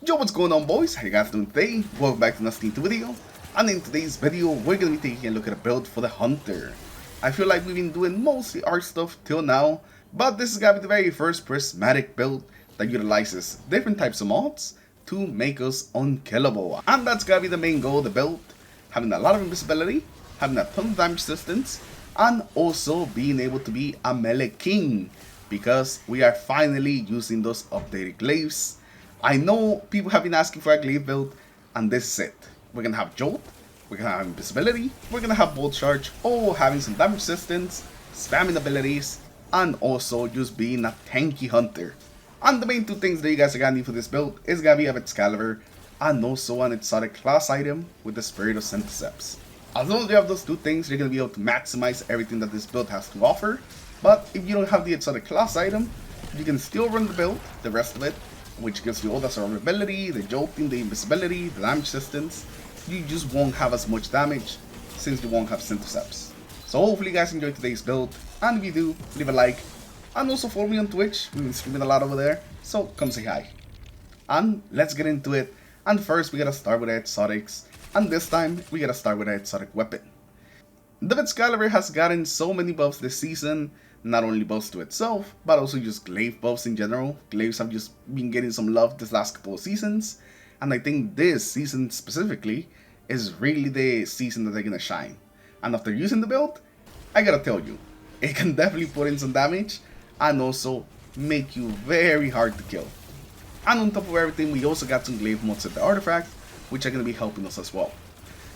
Yo, what's going on, boys? How you guys doing today? Welcome back to another video. And in today's video, we're going to be taking a look at a build for the Hunter. I feel like we've been doing mostly art stuff till now, but this is going to be the very first Prismatic build that utilizes different types of mods to make us unkillable. And that's going to be the main goal of the build, having a lot of invisibility, having a ton of damage resistance, and also being able to be a melee king, because we are finally using those updated glaives. I know people have been asking for a glaive build, and this is it. We're gonna have jolt, we're gonna have invisibility, we're gonna have bolt charge, having some damage resistance, spamming abilities, and also just being a tanky hunter. And the main two things that you guys are gonna need for this build is gonna be a vexcalibur and also an exotic class item with the Spirit of Syntheseps. As long as you have those two things, you're gonna be able to maximize everything that this build has to offer. But if you don't have the exotic class item, you can still run the build, the rest of it, which gives you all the survivability, the jolting, the invisibility, the damage resistance. You just won't have as much damage since you won't have Syntheseps. So hopefully you guys enjoyed today's build, and if you do, leave a like, and also follow me on Twitch. We've been streaming a lot over there, so come say hi. And let's get into it. And first we gotta start with the exotics, and this time we gotta start with an exotic weapon. The vexcalibur has gotten so many buffs this season. Not only buffs to itself, but also just glaive buffs in general. Glaives have just been getting some love this last couple of seasons, and I think this season specifically is really the season that they're gonna shine. And after using the build, I gotta tell you, it can definitely put in some damage and also make you very hard to kill. And on top of everything, we also got some glaive mods at the artifact, which are gonna be helping us as well.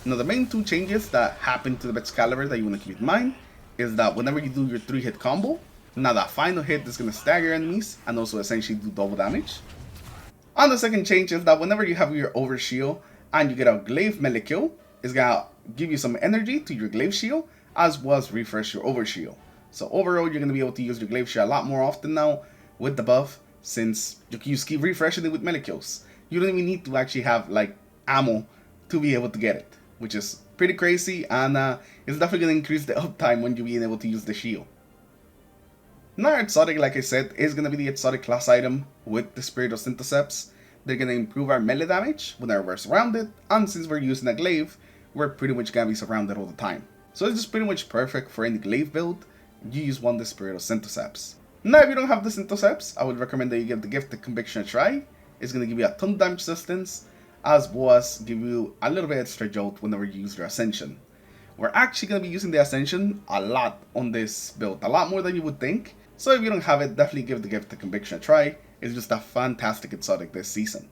Now the main two changes that happen to the vexcalibur that you wanna keep in mind is that whenever you do your 3-hit combo, now that final hit is going to stagger enemies and also essentially do double damage. And the second change is that whenever you have your overshield and you get a glaive melee kill, it's going to give you some energy to your glaive shield as well as refresh your overshield. So overall, you're going to be able to use your glaive shield a lot more often now with the buff, since you can just keep refreshing it with melee kills. You don't even need to actually have like ammo to be able to get it, which is pretty crazy, and it's definitely going to increase the uptime when you're being able to use the shield. Now our exotic, like I said, is going to be the exotic class item with the Spirit of Syntheseps. They're going to improve our melee damage whenever we're surrounded, and since we're using a glaive, we're pretty much going to be surrounded all the time. So it's just pretty much perfect for any glaive build. You just want the Spirit of Syntheseps. Now if you don't have the Syntheseps, I would recommend that you give the Gifted Conviction a try. It's going to give you a ton of damage resistance, as well as give you a little bit extra jolt whenever you use your Ascension. We're actually going to be using the Ascension a lot on this build, a lot more than you would think. So if you don't have it, definitely give the Gift of Conviction a try. It's just a fantastic exotic this season.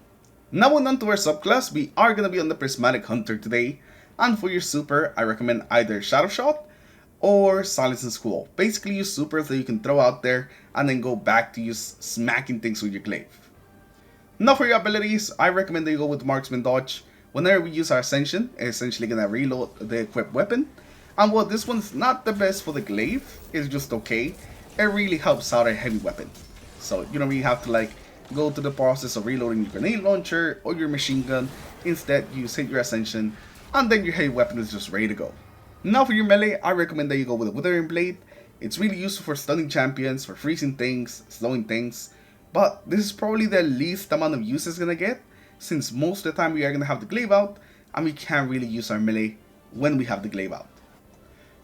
Now moving on to our subclass, we are going to be on the Prismatic Hunter today. And for your super, I recommend either Shadow Shot or Silence and Squall. Basically use supers that you can throw out there and then go back to use smacking things with your glaive. Now for your abilities, I recommend that you go with Marksman Dodge. Whenever we use our Ascension, it's essentially going to reload the equipped weapon. And while this one's not the best for the glaive, it's just okay, it really helps out a heavy weapon. So you don't really have to like go through the process of reloading your grenade launcher or your machine gun. Instead, you just hit your Ascension and then your heavy weapon is just ready to go. Now for your melee, I recommend that you go with a Withering Blade. It's really useful for stunning champions, for freezing things, slowing things. But this is probably the least amount of use it's going to get, since most of the time we are going to have the glaive out, and we can't really use our melee when we have the glaive out.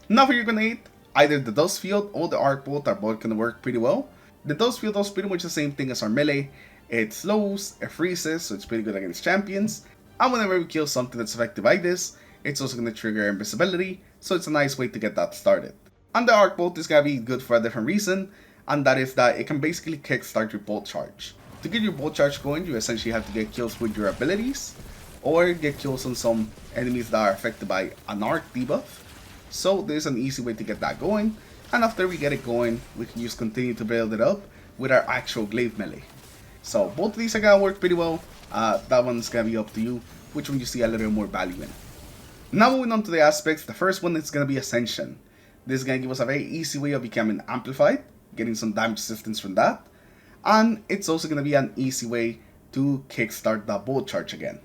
Now for your grenade, either the Dust Field or the Arc Bolt are both going to work pretty well. The Dust Field does pretty much the same thing as our melee. It slows, it freezes, so it's pretty good against champions. And whenever we kill something that's effective like this, it's also going to trigger invisibility, so it's a nice way to get that started. And the Arc Bolt is going to be good for a different reason, and that is that it can basically kickstart your bolt charge. To get your bolt charge going, you essentially have to get kills with your abilities, or get kills on some enemies that are affected by an arc debuff. So there's an easy way to get that going, and after we get it going, we can just continue to build it up with our actual glaive melee. So both of these are gonna work pretty well. That one's gonna be up to you, which one you see a little more value in. Now moving on to the aspects, the first one is gonna be Ascension. This is gonna give us a very easy way of becoming amplified, getting some damage resistance from that, and it's also going to be an easy way to kickstart the bolt charge again,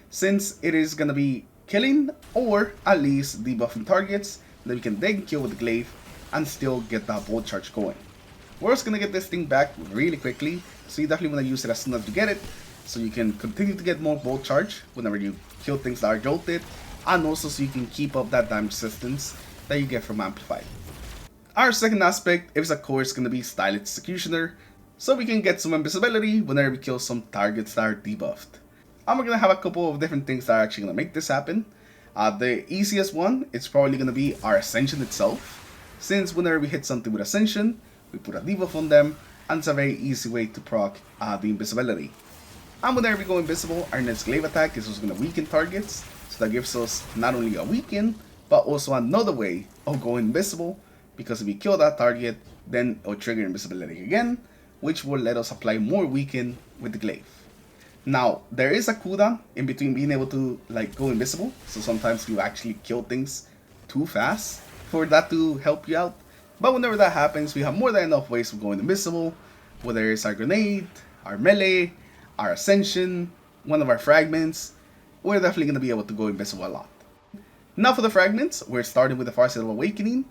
since it is going to be killing or at least debuffing targets that we can then kill with the glaive and still get that bolt charge going. We're also going to get this thing back really quickly, so you definitely want to use it as soon as you get it, so you can continue to get more bolt charge whenever you kill things that are jolted, and also so you can keep up that damage resistance that you get from Amplified. Our second aspect is of course going to be Style Executioner, so we can get some invisibility whenever we kill some targets that are debuffed. And we're going to have a couple of different things that are actually going to make this happen. The easiest one is probably going to be our Ascension itself, since whenever we hit something with Ascension, we put a debuff on them, and it's a very easy way to proc the invisibility. And whenever we go invisible, our next glaive attack is just going to weaken targets, so that gives us not only a weaken, but also another way of going invisible, because if we kill that target, then it'll trigger invisibility again, which will let us apply more weaken with the glaive. Now, there is a cooldown in between being able to go invisible, so sometimes you actually kill things too fast for that to help you out. But whenever that happens, we have more than enough ways of going invisible, whether it's our grenade, our melee, our ascension, one of our fragments. We're definitely going to be able to go invisible a lot. Now for the fragments, we're starting with the Far Side of Awakening.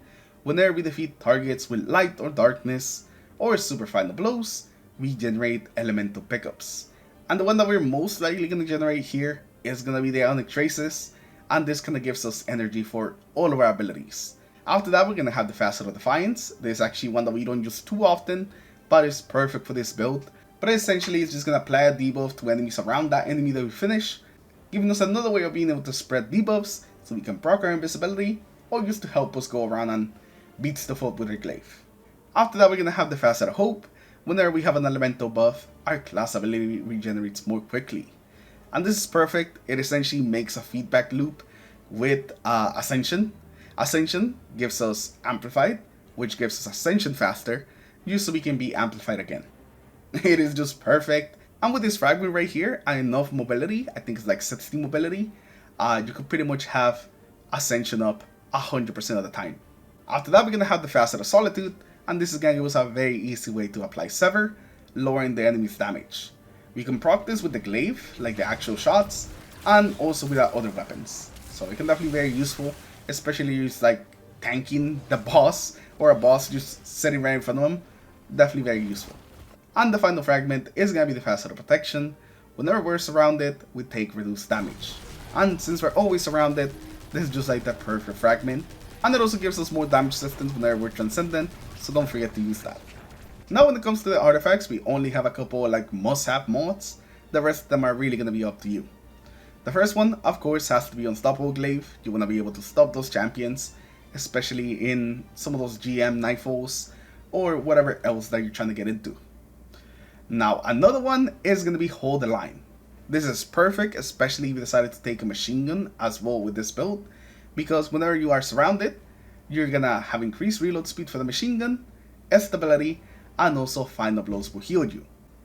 Whenever we defeat targets with light or darkness, or super final blows, we generate elemental pickups. And the one that we're most likely going to generate here is going to be the Ionic Traces, and this kind of gives us energy for all of our abilities. After that, we're going to have the Facet of Defiance. This is actually one that we don't use too often, but it's perfect for this build. But essentially, it's just going to apply a debuff to enemies around that enemy that we finish, giving us another way of being able to spread debuffs so we can proc our invisibility, or just to help us go around and beat stuff up with our glaive. After that, we're going to have the Facet of Hope. Whenever we have an elemental buff, our class ability regenerates more quickly. And this is perfect. It essentially makes a feedback loop with Ascension. Ascension gives us Amplified, which gives us Ascension faster, just so we can be Amplified again. It is just perfect. And with this fragment right here and enough mobility, I think it's like 60 mobility, you could pretty much have Ascension up 100% of the time. After that, we're going to have the Facet of Solitude, and this is going to give us a very easy way to apply Sever, lowering the enemy's damage. We can proc this with the glaive, like the actual shots, and also with our other weapons. So it can definitely be very useful, especially if it's like tanking the boss, or a boss just sitting right in front of him. Definitely very useful. And the final fragment is going to be the Facet of Protection. Whenever we're surrounded, we take reduced damage. And since we're always surrounded, this is just like the perfect fragment. And it also gives us more damage resistance whenever we're Transcendent, so don't forget to use that. Now when it comes to the artifacts, we only have a couple must-have mods. The rest of them are really going to be up to you. The first one, of course, has to be Unstoppable Glaive. You want to be able to stop those champions, especially in some of those GM Nightfalls, or whatever else that you're trying to get into. Now another one is going to be Hold the Line. This is perfect, especially if you decided to take a machine gun as well with this build, because whenever you are surrounded, you're gonna have increased reload speed for the machine gun, stability, and also final blows will heal you.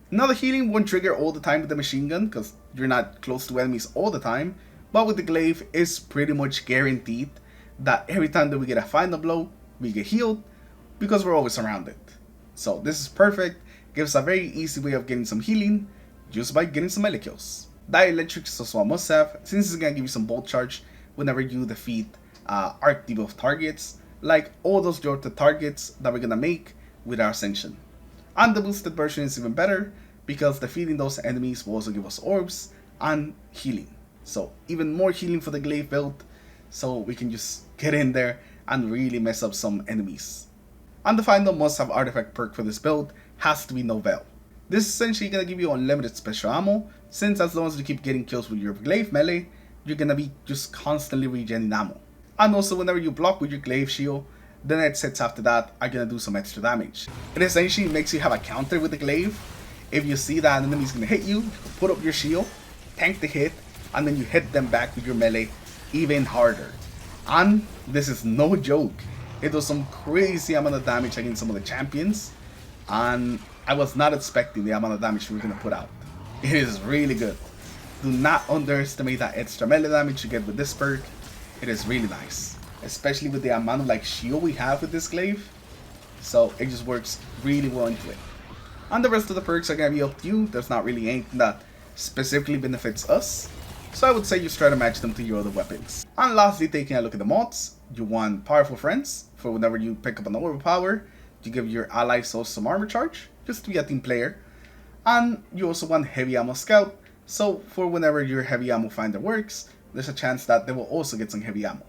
Now the healing won't trigger all the time with the machine gun because you're not close to enemies all the time, but with the glaive it's pretty much guaranteed that every time that we get a final blow, we get healed because we're always surrounded. So this is perfect, gives a very easy way of getting some healing just by getting some melee kills. Dielectric is also a must have, since it's gonna give you some bolt charge whenever you defeat arc debuff targets, like all those jolted targets that we're gonna make with our Ascension. And the boosted version is even better because defeating those enemies will also give us orbs and healing. So even more healing for the glaive build, so we can just get in there and really mess up some enemies. And the final must-have artifact perk for this build has to be Novel. This is essentially gonna give you unlimited special ammo, since as long as you keep getting kills with your glaive melee, you're gonna be just constantly regenerating ammo. And also whenever you block with your glaive shield, the next hits after that are gonna do some extra damage. It essentially makes you have a counter with the glaive. If you see that an enemy's gonna hit you, you can put up your shield, tank the hit, and then you hit them back with your melee even harder. And this is no joke. It does some crazy amount of damage against some of the champions, and I was not expecting the amount of damage we were gonna put out. It is really good. Do not underestimate that extra melee damage you get with this perk. It is really nice, especially with the amount of shield we have with this glaive. So it just works really well into it. And the rest of the perks are gonna be up to you. There's not really anything that specifically benefits us, so I would say just try to match them to your other weapons. And lastly, taking a look at the mods, you want Powerful Friends for whenever you pick up an overpower, you give your allies also some armor charge, just to be a team player. And you also want heavy ammo scout, so for whenever your heavy ammo finder works, there's a chance that they will also get some heavy ammo.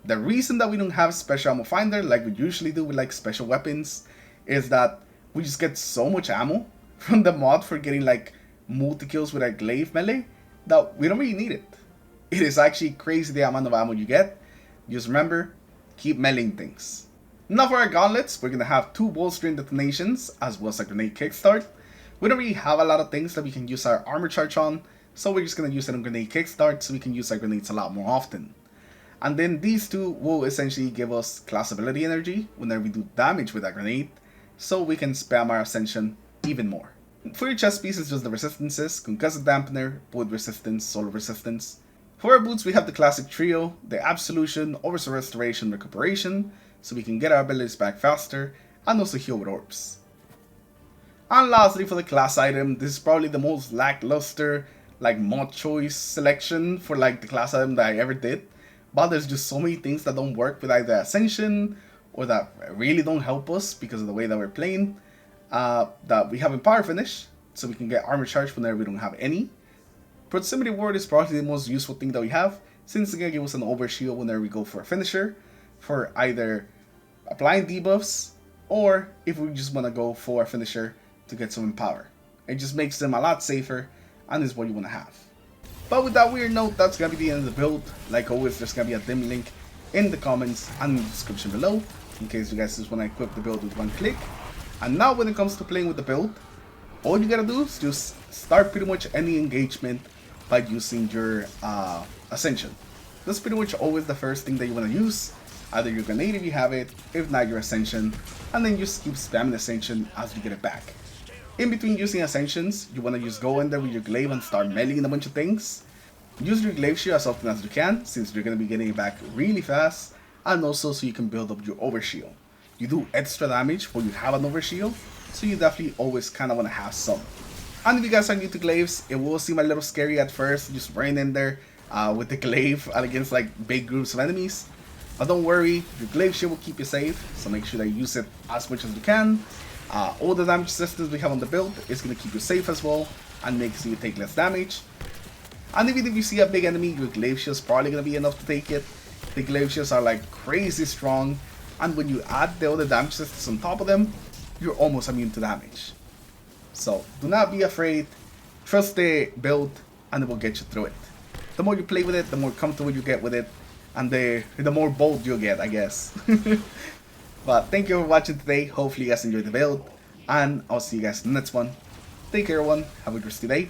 The reason that we don't have special ammo finder like we usually do with like special weapons is that we just get so much ammo from the mod for getting like multi-kills with a glaive melee that we don't really need it. It is actually crazy the amount of ammo you get. Just remember, keep meleeing things. Now for our gauntlets, we're going to have 2 ball string detonations as well as a grenade kickstart. We don't really have a lot of things that we can use our armor charge on, so we're just going to use it on grenade kickstart so we can use our grenades a lot more often. And then these 2 will essentially give us class ability energy whenever we do damage with a grenade, so we can spam our ascension even more. For your chest piece, it's just the resistances: concussive dampener, bullet resistance, solar resistance. For our boots, we have the classic trio, the absolution, oversoul restoration, recuperation, so we can get our abilities back faster, and also heal with orbs. And lastly, for the class item, this is probably the most lackluster like mod choice selection for like the class item that I ever did. But there's just so many things that don't work with either Ascension or that really don't help us because of the way that we're playing. That we have in Power Finish, so we can get armor charge whenever we don't have any. Proximity Ward is probably the most useful thing that we have, since it's going to give us an overshield whenever we go for a finisher, for either applying debuffs, or if we just want to go for a finisher to get some empower. It just makes them a lot safer, and is what you want to have. But with that weird note, that's going to be the end of the build. Like always, there's going to be a dim link in the comments and in the description below, in case you guys just want to equip the build with one click. And now when it comes to playing with the build, all you gotta do is just start pretty much any engagement by using your Ascension. That's pretty much always the first thing that you want to use, either your grenade if you have it, if not your Ascension, and then just keep spamming Ascension as you get it back. In between using Ascensions, you want to just go in there with your glaive and start meleeing a bunch of things. Use your glaive shield as often as you can, since you're going to be getting it back really fast, and also so you can build up your overshield. You do extra damage when you have an overshield, so you definitely always kind of want to have some. And if you guys are new to glaives, it will seem a little scary at first, just running in there with the glaive against like big groups of enemies. But don't worry, your glaive shield will keep you safe, so make sure that you use it as much as you can. All the damage systems we have on the build is going to keep you safe as well, and makes you take less damage. And even if you see a big enemy, your glaive shield is probably going to be enough to take it. The glaive shields are like crazy strong, and when you add the other damage systems on top of them, you're almost immune to damage. So do not be afraid, trust the build, and it will get you through it. The more you play with it, the more comfortable you get with it, and the more bold you'll get, I guess. But thank you for watching today, hopefully you guys enjoyed the build, and I'll see you guys in the next one. Take care everyone, have a good rest of the day.